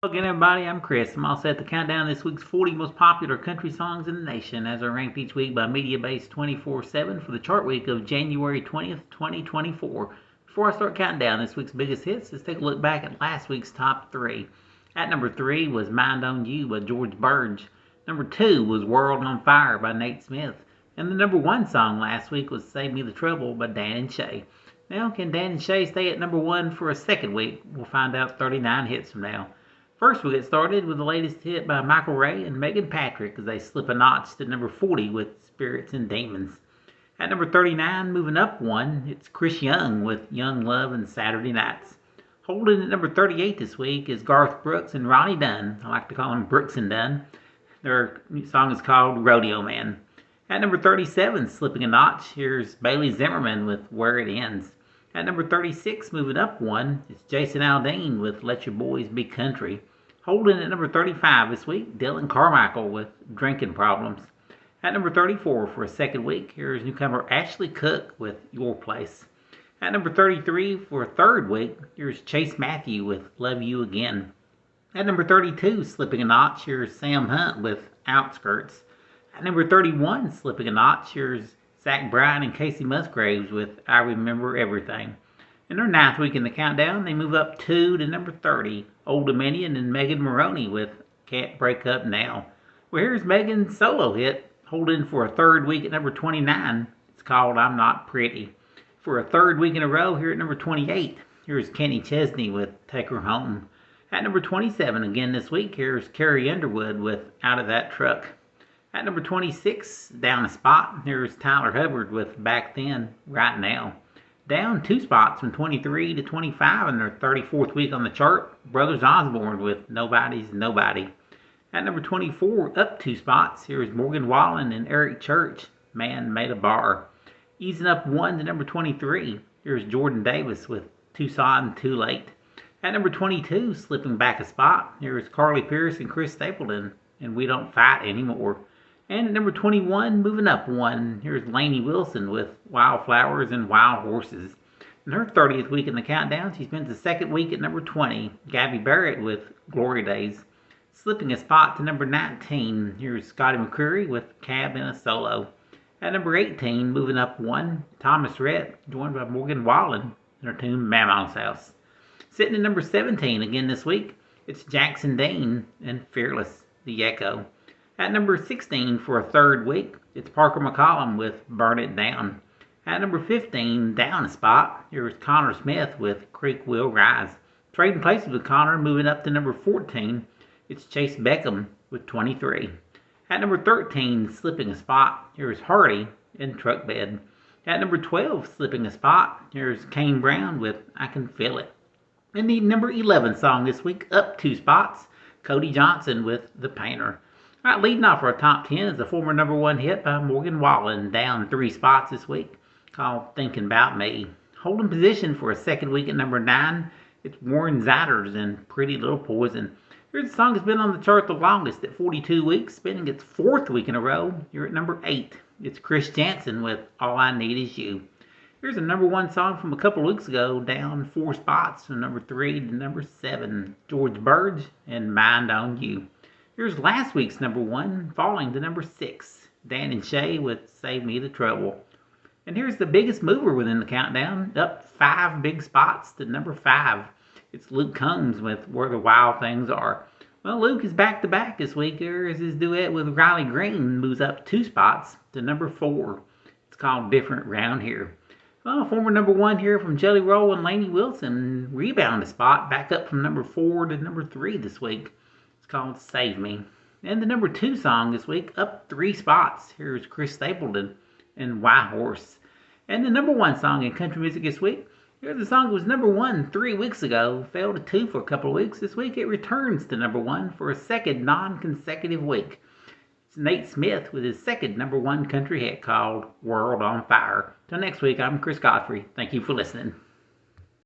Again, everybody, I'm Chris. I'm all set to count down this week's 40 most popular country songs in the nation as are ranked each week by MediaBase 24/7 for the chart week of January 20th, 2024. Before I start counting down this week's biggest hits, let's take a look back at last week's top three. At number 3 was Mind on You by George Burge. Number 2 was World on Fire by Nate Smith. And the number 1 song last week was Save Me the Trouble by Dan and Shay. Now, can Dan and Shay stay at number 1 for a second week? We'll find out 39 hits from now. First, we get started with the latest hit by Michael Ray and Megan Patrick as they slip a notch to number 40 with Spirits and Demons. At number 39, moving up one, it's Chris Young with Young Love and Saturday Nights. Holding at number 38 this week is Garth Brooks and Ronnie Dunn. I like to call them Brooks and Dunn. Their song is called Rodeo Man. At number 37, slipping a notch, here's Bailey Zimmerman with Where It Ends. At number 36, moving up one, it's Jason Aldean with Let Your Boys Be Country. Holding at number 35 this week, Dylan Carmichael with Drinking Problems. At number 34 for a second week, here's newcomer Ashley Cook with Your Place. At number 33 for a third week, here's Chase Matthew with Love You Again. At number 32, slipping a notch, here's Sam Hunt with Outskirts. At number 31, slipping a notch, here's Zach Bryan and Casey Musgraves with I Remember Everything. In their 9th week in the countdown, they move up 2 to number 30. Old Dominion and Megan Moroney with Can't Break Up Now. Well, here's Megan's solo hit, holding for a third week at number 29. It's called I'm Not Pretty. For a third week in a row, here at number 28, here's Kenny Chesney with Take Her Home. At number 27 again this week, here's Carrie Underwood with Out of That Truck. At number 26, down a spot, here's Tyler Hubbard with Back Then, Right Now. Down 2 spots from 23 to 25 in their 34th week on the chart, Brothers Osborne with Nobody's Nobody. At number 24, up 2 spots, here's Morgan Wallen and Eric Church, Man Made a Bar. Easing up 1 to number 23, here's Jordan Davis with Tucson Too Late. At number 22, slipping back a spot, here's Carly Pearce and Chris Stapleton, and We Don't Fight Anymore. And at number 21, moving up 1, here's Lainey Wilson with Wildflowers and Wild Horses. In her 30th week in the countdown, she spends the second week at number 20, Gabby Barrett with Glory Days. Slipping a spot to number 19, here's Scotty McCreery with Cab in a Solo. At number 18, moving up 1, Thomas Rhett, joined by Morgan Wallen in her tune Mama's House. Sitting at number 17 again this week, it's Jackson Dean and Fearless, The Echo. At number 16 for a third week, it's Parker McCollum with Burn It Down. At number 15, down a spot, here's Connor Smith with Creek Will Rise. Trading places with Connor, moving up to number 14, it's Chase Beckham with 23. At number 13, slipping a spot, here's Hardy in Truck Bed. At number 12, slipping a spot, here's Kane Brown with I Can Feel It. And the number 11 song this week, up 2 spots, Cody Johnson with The Painter. All right, leading off our top 10 is a former number 1 hit by Morgan Wallen, down 3 spots this week, called Thinking About Me. Holding position for a second week at number 9, it's Warren Zeiders and Pretty Little Poison. Here's the song that's been on the chart the longest at 42 weeks, spending its 4th week in a row. You're at number 8. It's Chris Janson with All I Need Is You. Here's a number 1 song from a couple of weeks ago, down 4 spots from number 3 to number 7, George Burge and Mind on You. Here's last week's number 1, falling to number 6, Dan and Shay with Save Me the Trouble. And here's the biggest mover within the countdown, up 5 big spots to number 5. It's Luke Combs with Where the Wild Things Are. Well, Luke is back-to-back this week here as his duet with Riley Green moves up 2 spots to number 4. It's called Different Round Here. Well, former number 1 here from Jelly Roll and Lainey Wilson rebound a spot back up from number 4 to number 3 this week. It's called Save Me. And the number 2 song this week, up 3 spots. Here's Chris Stapleton and White Horse. And the number 1 song in country music this week, here's the song that was number 1 3 weeks ago, fell to 2 for a couple of weeks. This week it returns to number 1 for a second non-consecutive week. It's Nate Smith with his second number 1 country hit called World on Fire. Till next week, I'm Chris Godfrey. Thank you for listening.